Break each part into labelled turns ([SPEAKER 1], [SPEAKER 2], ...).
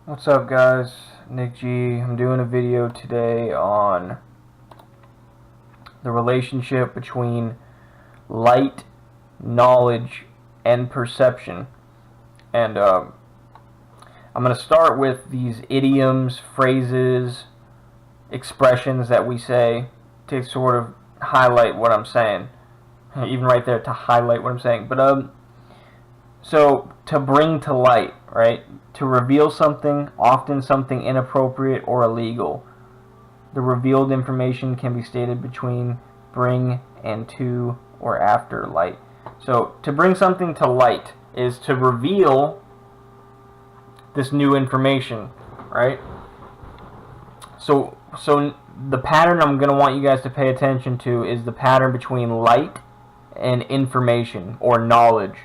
[SPEAKER 1] What's up, guys? Nick G. I'm doing a video today on the relationship between light, knowledge, and perception. And I'm going to start with these idioms, phrases, expressions that we say to sort of highlight what I'm saying. Even right there, to highlight what I'm saying. But so, to bring to light, right? To reveal something, often something inappropriate or illegal. The revealed information can be stated between bring and to or after light. So, to bring something to light is to reveal this new information, right? So the pattern I'm going to want you guys to pay attention to is the pattern between light and information or knowledge,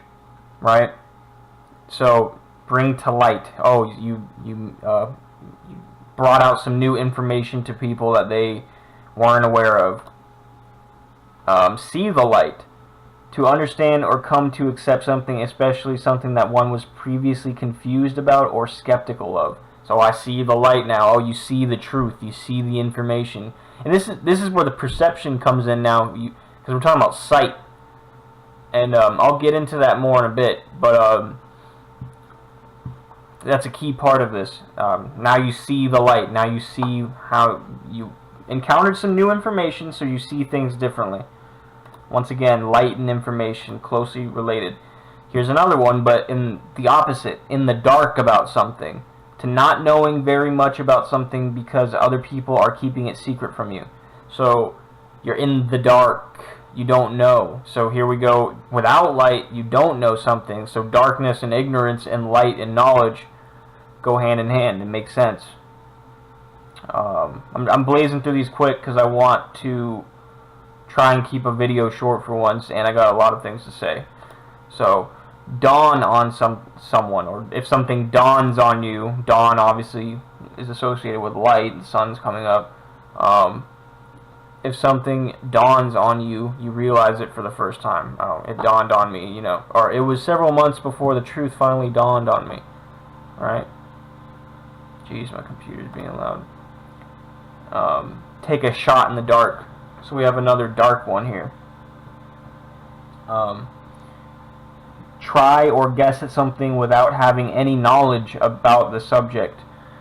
[SPEAKER 1] right? So, bring to light. Oh, you brought out some new information to people that they weren't aware of. See the light. To understand or come to accept something, especially something that one was previously confused about or skeptical of. So I see the light now. Oh, you see the truth. You see the information. And this is where the perception comes in now, because we're talking about sight. And I'll get into that more in a bit. But that's a key part of this. Now you see the light. Now you see how you encountered some new information, so you see things differently. Once again, light and information closely related. Here's another one, but in the opposite, in the dark about something. To not knowing very much about something because other people are keeping it secret from you. So you're in the dark. You don't know. So here we go. Without light, you don't know something. So darkness and ignorance and light and knowledge go hand in hand. It makes sense. I'm blazing through these quick because I want to try and keep a video short for once, and I got a lot of things to say. So, dawn on someone, or if something dawns on you, dawn obviously is associated with light, the sun's coming up. If something dawns on you, you realize it for the first time. Oh, it dawned on me, or it was several months before the truth finally dawned on me. Alright? Jeez, my computer's being loud. Take a shot in the dark. So we have another dark one here. Try or guess at something without having any knowledge about the subject.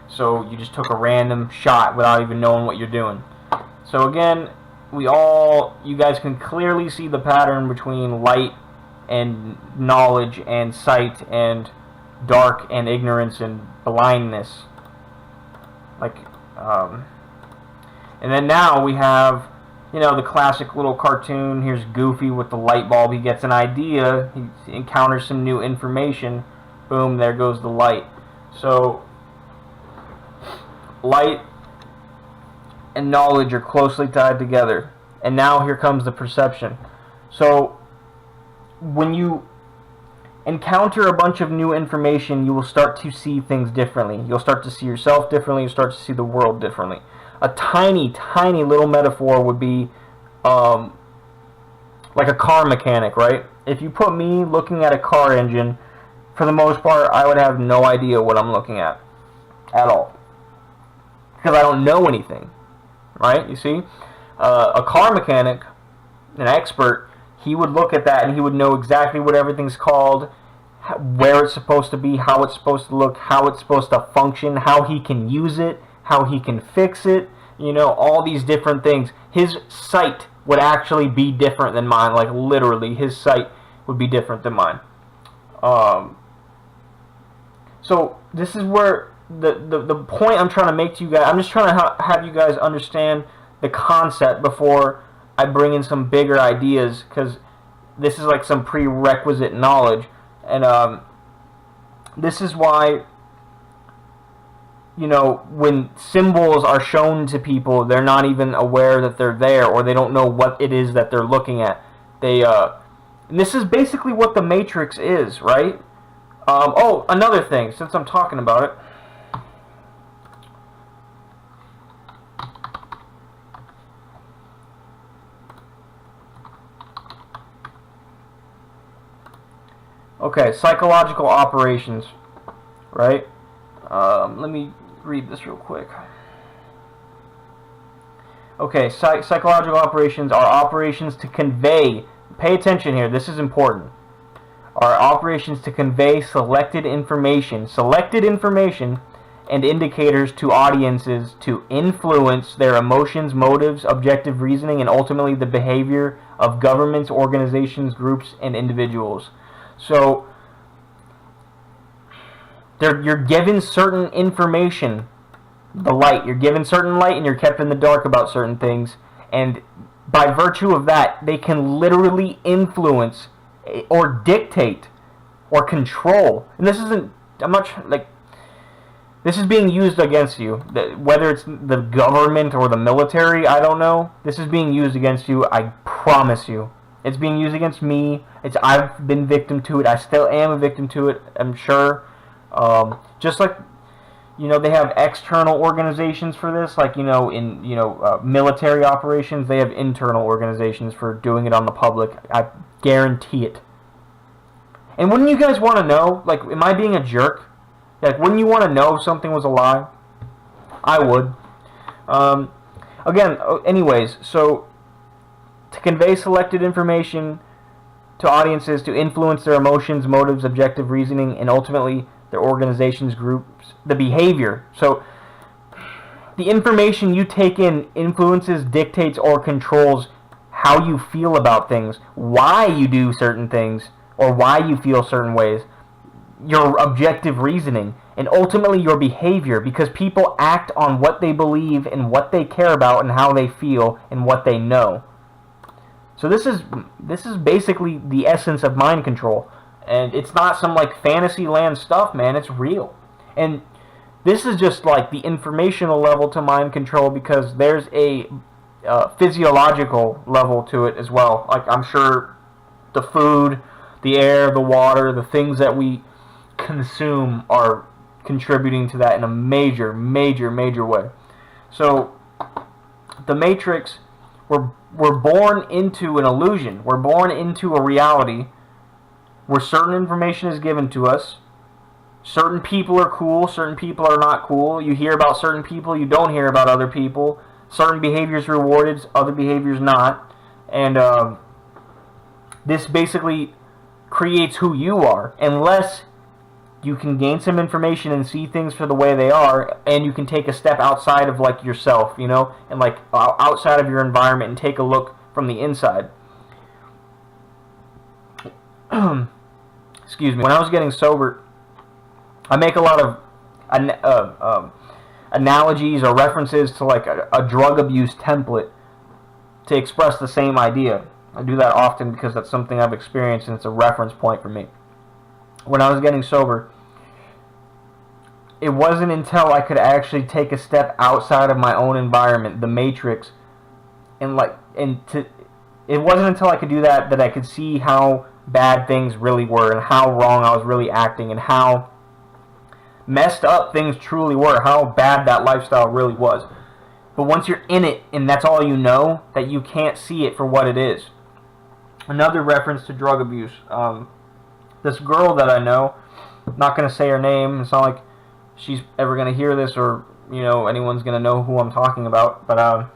[SPEAKER 1] So you just took a random shot without even knowing what you're doing. So again, you guys can clearly see the pattern between light and knowledge and sight and dark and ignorance and blindness. And then now we have, the classic little cartoon. Here's Goofy with the light bulb. He gets an idea. He encounters some new information. Boom, there goes the light. So, light and knowledge are closely tied together. And now here comes the perception. So, when you encounter a bunch of new information, you will start to see things differently. You'll start to see yourself differently. You'll start to see the world differently. A tiny, tiny little metaphor would be like a car mechanic, right? If you put me looking at a car engine, for the most part, I would have no idea what I'm looking at all. Because I don't know anything, right? You see? A car mechanic, an expert, he would look at that and he would know exactly what everything's called, where it's supposed to be, how it's supposed to look, how it's supposed to function, how he can use it, how he can fix it, all these different things. His sight would actually be different than mine, like literally, his sight would be different than mine. So this is where the point I'm trying to make to you guys, I'm just trying to have you guys understand the concept before I bring in some bigger ideas, because this is like some prerequisite knowledge, and this is why, when symbols are shown to people, they're not even aware that they're there, or they don't know what it is that they're looking at. And this is basically what the Matrix is, right? Oh, another thing, since I'm talking about it. Okay, psychological operations, right? Let me read this real quick. Okay, psychological operations are operations to convey, pay attention here, this is important, are operations to convey selected information and indicators to audiences to influence their emotions, motives, objective reasoning, and ultimately the behavior of governments, organizations, groups, and individuals. So, you're given certain information, the light. You're given certain light and you're kept in the dark about certain things. And by virtue of that, they can literally influence or dictate or control. And this isn't, this is being used against you. Whether it's the government or the military, I don't know. This is being used against you, I promise you. It's being used against me. I've been victim to it. I still am a victim to it, I'm sure. Just like, they have external organizations for this, like, in, military operations, they have internal organizations for doing it on the public. I guarantee it. And wouldn't you guys want to know, like, am I being a jerk? Like, wouldn't you want to know if something was a lie? I would. Again, anyways, so, to convey selected information to audiences, to influence their emotions, motives, objective reasoning, and ultimately their organizations, groups, the behavior. So the information you take in influences, dictates, or controls how you feel about things, why you do certain things, or why you feel certain ways, your objective reasoning, and ultimately your behavior, because people act on what they believe and what they care about and how they feel and what they know. So this is basically the essence of mind control. And it's not some like fantasy land stuff, man. It's real. And this is just like the informational level to mind control, because there's a physiological level to it as well. Like, I'm sure the food, the air, the water, the things that we consume are contributing to that in a major, major, major way. So the Matrix, we're born into an illusion. We're born into a reality where certain information is given to us. Certain people are cool, certain people are not cool. You hear about certain people, you don't hear about other people. Certain behaviors rewarded, other behaviors not. And this basically creates who you are, unless you can gain some information and see things for the way they are, and you can take a step outside of like yourself, and like outside of your environment and take a look from the inside. Excuse me. When I was getting sober, I make a lot of analogies or references to like a drug abuse template to express the same idea. I do that often because that's something I've experienced and it's a reference point for me. When I was getting sober, it wasn't until I could actually take a step outside of my own environment, the Matrix, it wasn't until I could do that I could see how bad things really were and how wrong I was really acting and how messed up things truly were, how bad that lifestyle really was. But once you're in it and that's all you know, that you can't see it for what it is. Another reference to drug abuse. This girl that I know, I'm not going to say her name, it's not like she's ever going to hear this or, anyone's going to know who I'm talking about, but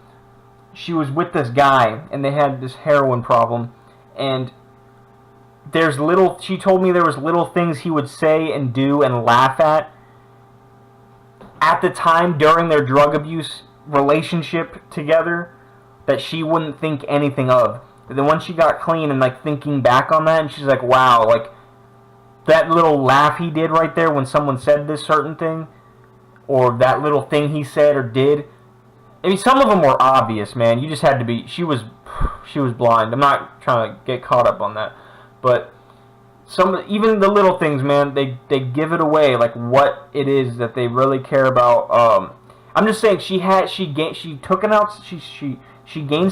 [SPEAKER 1] she was with this guy and they had this heroin problem, and she told me there was little things he would say and do and laugh at the time during their drug abuse relationship together that she wouldn't think anything of. But then once she got clean and like thinking back on that, and she's like, wow, like that little laugh he did right there when someone said this certain thing, or that little thing he said or did. I mean, some of them were obvious, man. You just had to be, she was blind. I'm not trying to get caught up on that. But even the little things, man, they give it away, like what it is that they really care about. I'm just saying, she gained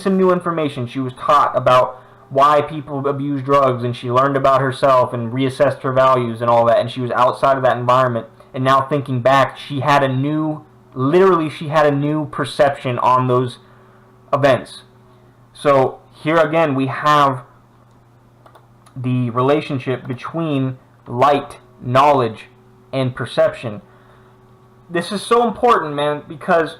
[SPEAKER 1] some new information. She was taught about why people abuse drugs, and she learned about herself and reassessed her values and all that, and she was outside of that environment. And now thinking back, she had a new perception on those events. So here again we have the relationship between light, knowledge, and perception. this is so important, man, because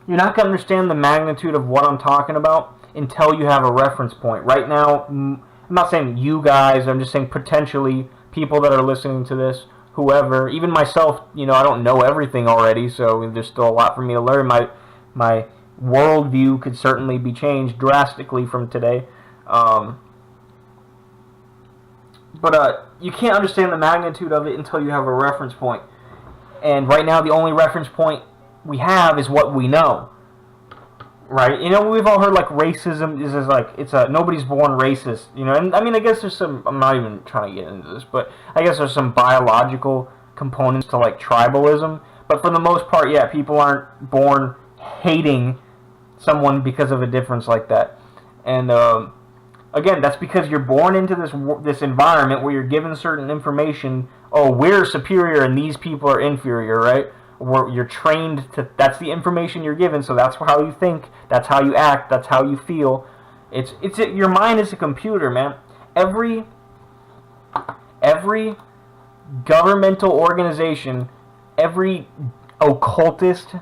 [SPEAKER 1] you're not going to understand the magnitude of what I'm talking about until you have a reference point. Right now, I'm not saying you guys, I'm just saying potentially people that are listening to this, whoever, even myself, you know, I don't know everything already, so there's still a lot for me to learn. My worldview could certainly be changed drastically from today. But you can't understand the magnitude of it until you have a reference point. And right now, the only reference point we have is what we know. Right? You know, we've all heard like racism is like, nobody's born racist. You know, and I mean, I guess there's some, I'm not even trying to get into this, but I guess there's some biological components to like tribalism. But for the most part, yeah, people aren't born hating someone because of a difference like that. And again, that's because you're born into this environment where you're given certain information. Oh, we're superior and these people are inferior, right? Where you're trained to, that's the information you're given, so that's how you think, that's how you act, that's how you feel. Your mind is a computer, man. Every governmental organization, every occultist,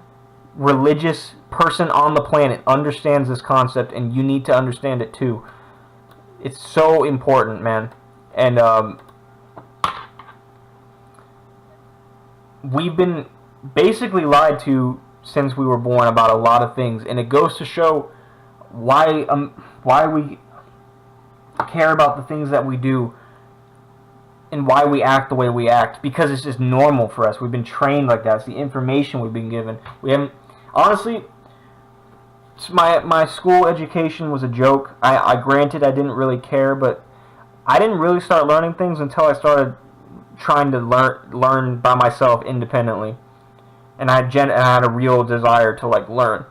[SPEAKER 1] religious person on the planet understands this concept, and you need to understand it too. It's so important, man. And we've been basically lied to since we were born about a lot of things, and it goes to show why we care about the things that we do and why we act the way we act, because it's just normal for us. We've been trained like that. It's the information we've been given. We haven't, honestly, my school education was a joke. I granted I didn't really care, but I didn't really start learning things until I started trying to learn by myself independently. And I had a real desire to like learn,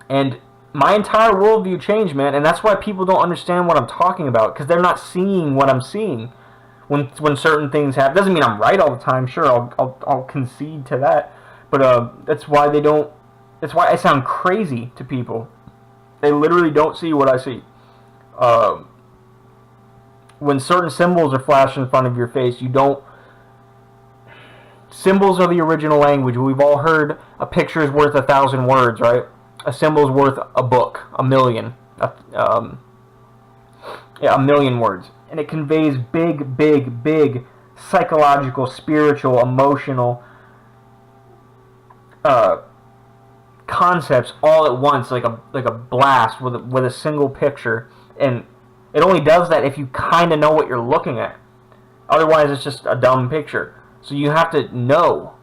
[SPEAKER 1] and my entire worldview changed, man. And that's why people don't understand what I'm talking about, because they're not seeing what I'm seeing. When certain things happen, doesn't mean I'm right all the time. Sure, I'll concede to that, but that's why they don't. That's why I sound crazy to people. They literally don't see what I see. When certain symbols are flashed in front of your face, you don't. Symbols are the original language. We've all heard a picture is worth 1,000 words, right? A symbol is worth a book, a million. A million words. And it conveys big psychological, spiritual, emotional concepts all at once, like a blast with a single picture. And it only does that if you kind of know what you're looking at. Otherwise, it's just a dumb picture. So you have to know,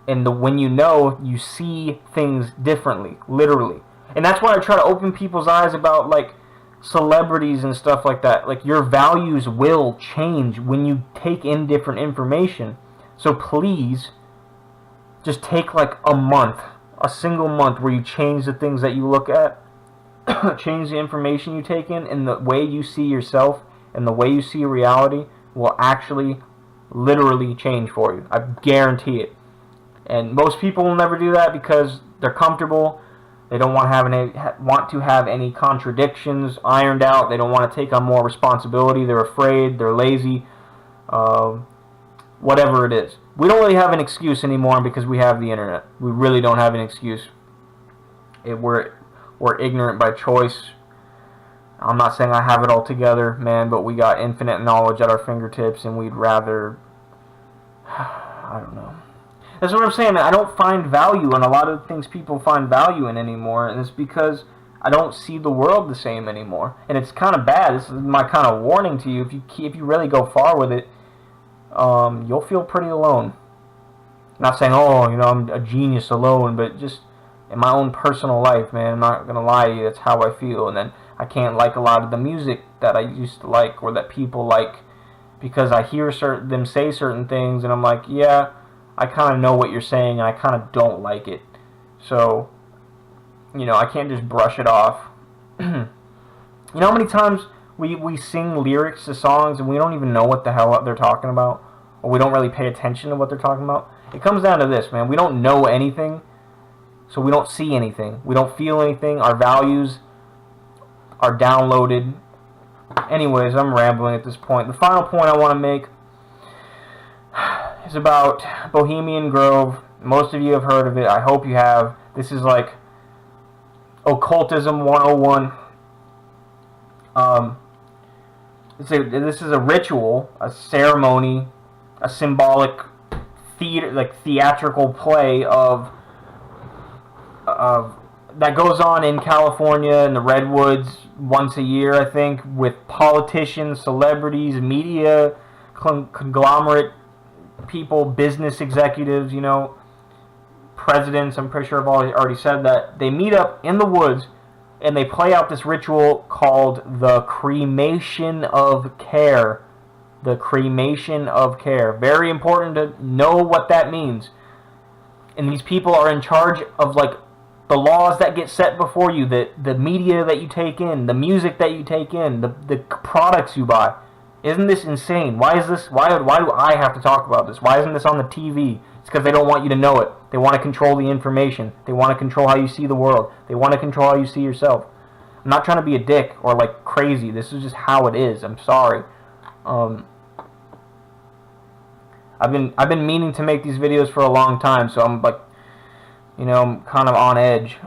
[SPEAKER 1] and when you know, you see things differently, literally. And that's why I try to open people's eyes about like celebrities and stuff like that. Like, your values will change when you take in different information. So please, just take like a single month where you change the things that you look at, change the information you take in, and the way you see yourself and the way you see reality will actually literally change for you. I guarantee it. And most people will never do that because they're comfortable. They don't want to have any contradictions ironed out. They don't want to take on more responsibility. They're afraid. They're lazy. Whatever it is. We don't really have an excuse anymore because we have the internet. We really don't have an excuse. We're ignorant by choice. I'm not saying I have it all together, man, but we got infinite knowledge at our fingertips, and we'd rather, I don't know. That's what I'm saying, man. I don't find value in a lot of the things people find value in anymore, and it's because I don't see the world the same anymore. And it's kind of bad. This is my kind of warning to you. If you really go far with it, you'll feel pretty alone. Not saying, oh, you know, I'm a genius alone, but just in my own personal life, man, I'm not going to lie to you, that's how I feel. And then I can't like a lot of the music that I used to like or that people like because I hear them say certain things and I'm like, yeah, I kind of know what you're saying and I kind of don't like it. So, you know, I can't just brush it off. You know how many times we sing lyrics to songs and we don't even know what the hell they're talking about? Or we don't really pay attention to what they're talking about? It comes down to this, man. We don't know anything, so we don't see anything. We don't feel anything. Our values are downloaded. Anyways, I'm rambling at this point. The final point I want to make, is about Bohemian Grove. Most of you have heard of it. I hope you have. This is like occultism 101. This is a ritual, a ceremony, a symbolic theatrical play of that goes on in California in the Redwoods once a year, I think, with politicians, celebrities, media, conglomerate people, business executives, you know, presidents. I'm pretty sure I've already said that. They meet up in the woods and they play out this ritual called the cremation of care. The cremation of care. Very important to know what that means. And these people are in charge of, like, the laws that get set before you, the media that you take in, the music that you take in, the products you buy. Isn't this insane? Why is this? Why do I have to talk about this? Why isn't this on the TV? It's because they don't want you to know it. They want to control the information. They want to control how you see the world. They want to control how you see yourself. I'm not trying to be a dick or like crazy. This is just how it is. I'm sorry. I've been meaning to make these videos for a long time, so I'm like, you know, I'm kind of on edge.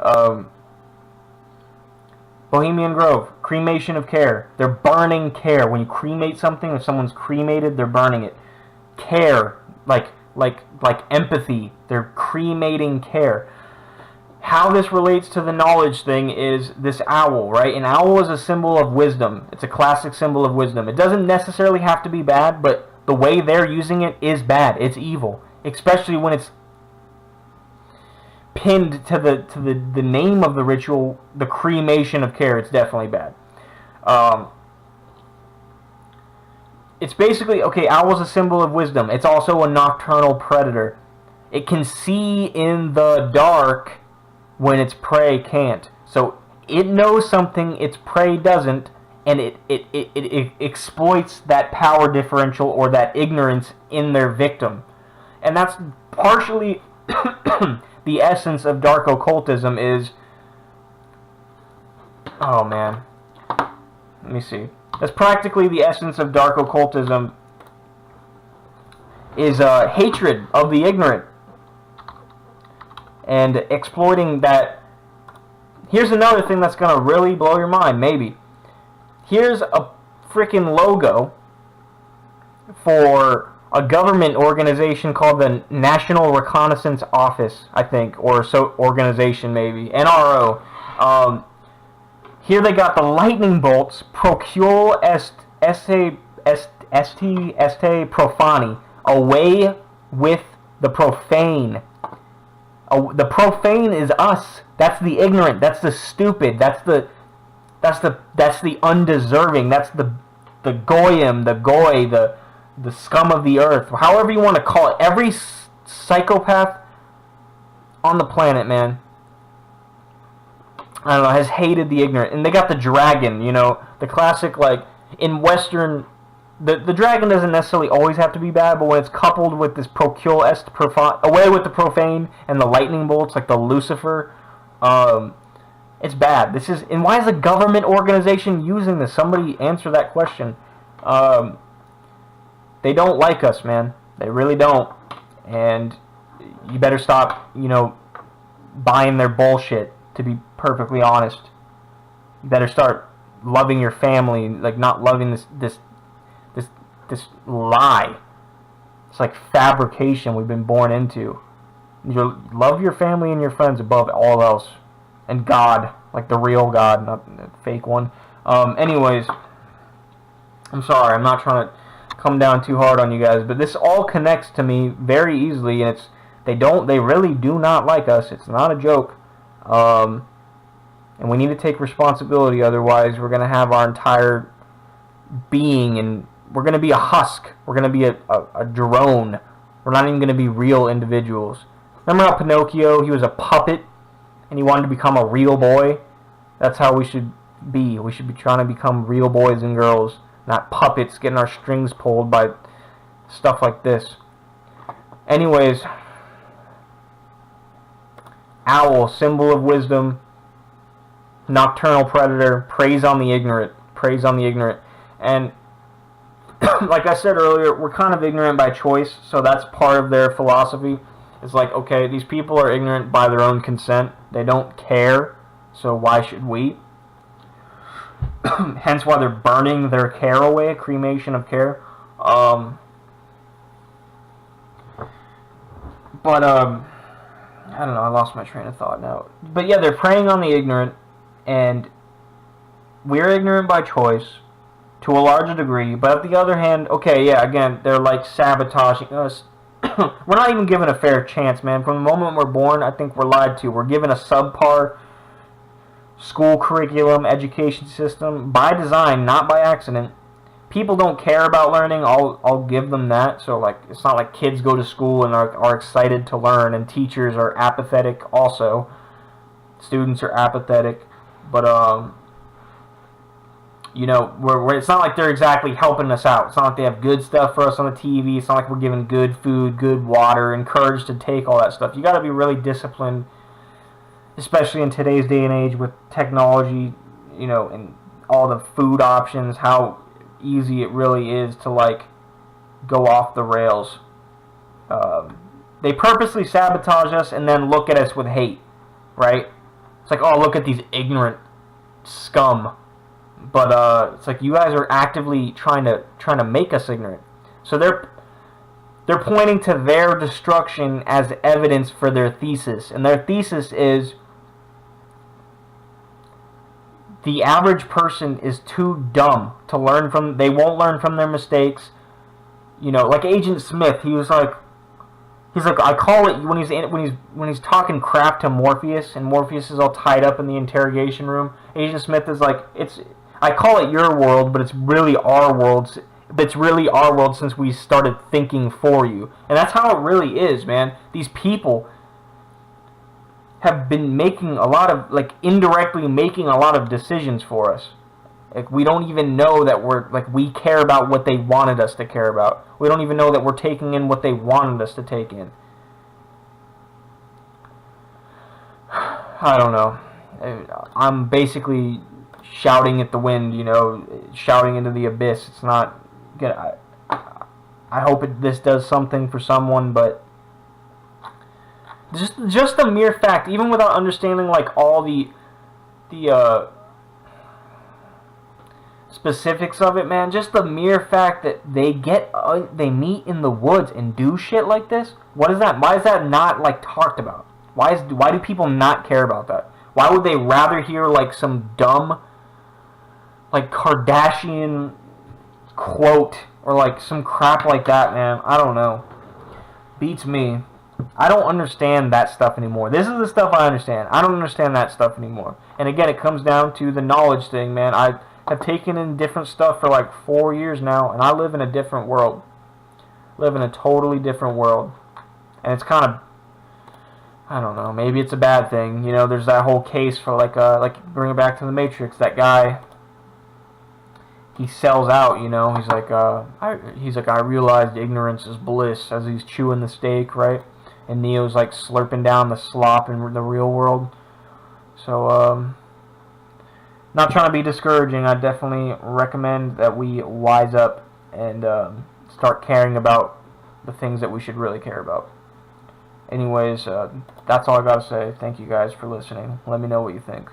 [SPEAKER 1] Bohemian Grove, cremation of care. They're burning care. When you cremate something, if someone's cremated, they're burning it. Care, like empathy. They're cremating care. How this relates to the knowledge thing is this owl, right? An owl is a symbol of wisdom. It's a classic symbol of wisdom. It doesn't necessarily have to be bad, but the way they're using it is bad. It's evil, especially when it's pinned to the name of the ritual, the cremation of care. It's definitely bad. It's basically, okay, owl's a symbol of wisdom. It's also a nocturnal predator. It can see in the dark when its prey can't. So it knows something its prey doesn't, and it exploits that power differential or that ignorance in their victim. And that's partially the essence of dark occultism is... Oh, man. Let me see. That's practically the essence of dark occultism is hatred of the ignorant. And exploiting that. Here's another thing that's going to really blow your mind, maybe. Here's a freaking logo for a government organization called the National Reconnaissance Office, I think, or so organization maybe, NRO. Here they got the lightning bolts, procule est profani, away with the profane. The profane is us. That's the ignorant. That's the stupid. That's the undeserving. That's the goyim, the goy, the scum of the earth. However you want to call it. Every psychopath on the planet, man, I don't know, has hated the ignorant. And they got the dragon, you know, the classic, like, in Western, the dragon doesn't necessarily always have to be bad, but when it's coupled with this procule est profane, away with the profane, and the lightning bolts, like the Lucifer, it's bad. This is, and why is a government organization using this? Somebody answer that question. They don't like us, man. They really don't. And you better stop, you know, buying their bullshit, to be perfectly honest. You better start loving your family, like not loving this lie. It's like fabrication we've been born into. Love your family and your friends above all else. And God, like the real God, not the fake one. Anyways, I'm sorry, I'm not trying to come down too hard on you guys, but this all connects to me very easily, and they really do not like us. It's not a joke. And we need to take responsibility, otherwise we're going to have our entire being, and we're going to be a husk. We're going to be a drone. We're not even going to be real individuals. Remember how Pinocchio, he was a puppet, and he wanted to become a real boy? That's how we should be. We should be trying to become real boys and girls, not puppets getting our strings pulled by stuff like this. Anyways, owl, symbol of wisdom, nocturnal predator, preys on the ignorant, and like I said earlier, we're kind of ignorant by choice, so that's part of their philosophy. It's like, okay, these people are ignorant by their own consent. They don't care, so why should we? Hence why they're burning their care away, cremation of care. But I don't know, I lost my train of thought now. But yeah, they're preying on the ignorant, and we're ignorant by choice to a larger degree. But on the other hand, okay, yeah, again, they're like sabotaging us. We're not even given a fair chance, man. From the moment we're born, I think we're lied to. We're given a subpar school curriculum, education system by design, not by accident. People don't care about learning. I'll give them that. So like, it's not like kids go to school and are excited to learn, and teachers are apathetic. Also, students are apathetic, but you know, it's not like they're exactly helping us out. It's not like they have good stuff for us on the TV. It's not like we're given good food, good water, encouraged to take all that stuff. You got to be really disciplined, especially in today's day and age with technology, you know, and all the food options, how easy it really is to like go off the rails. They purposely sabotage us and then look at us with hate, right? It's like, oh, look at these ignorant scum. But it's like, you guys are actively trying to make us ignorant. So they're pointing to their destruction as evidence for their thesis, and their thesis is the average person is too dumb to learn from. They won't learn from their mistakes. You know, like Agent Smith, he's like, I call it, when he's talking crap to Morpheus, and Morpheus is all tied up in the interrogation room. Agent Smith is like, I call it your world, but it's really our world. It's really our world since we started thinking for you. And that's how it really is, man. These people have been making a lot of, like, indirectly making a lot of decisions for us. Like, we don't even know that we care about what they wanted us to care about. We don't even know that we're taking in what they wanted us to take in. I don't know. I'm basically shouting at the wind, you know, shouting into the abyss. It's not good. I hope this does something for someone, but just the mere fact, even without understanding like all the specifics of it, man, just the mere fact that they meet in the woods and do shit like this. What is that? Why is that not like talked about? Why do people not care about that? Why would they rather hear like some dumb, like, Kardashian quote or like some crap like that, man? I don't know. Beats me. I don't understand that stuff anymore. This is the stuff I understand. I don't understand that stuff anymore. And again, it comes down to the knowledge thing, man. I have taken in different stuff for like 4 years now, and I live in a different world. Live in a totally different world. And it's kind of, I don't know, maybe it's a bad thing. You know, there's that whole case for like bring it back to the Matrix, that guy, he sells out, you know. He's like, I realized ignorance is bliss, as he's chewing the steak, right? And Neo's like slurping down the slop in the real world. So, not trying to be discouraging. I definitely recommend that we wise up and start caring about the things that we should really care about. Anyways, that's all I gotta say. Thank you guys for listening. Let me know what you think.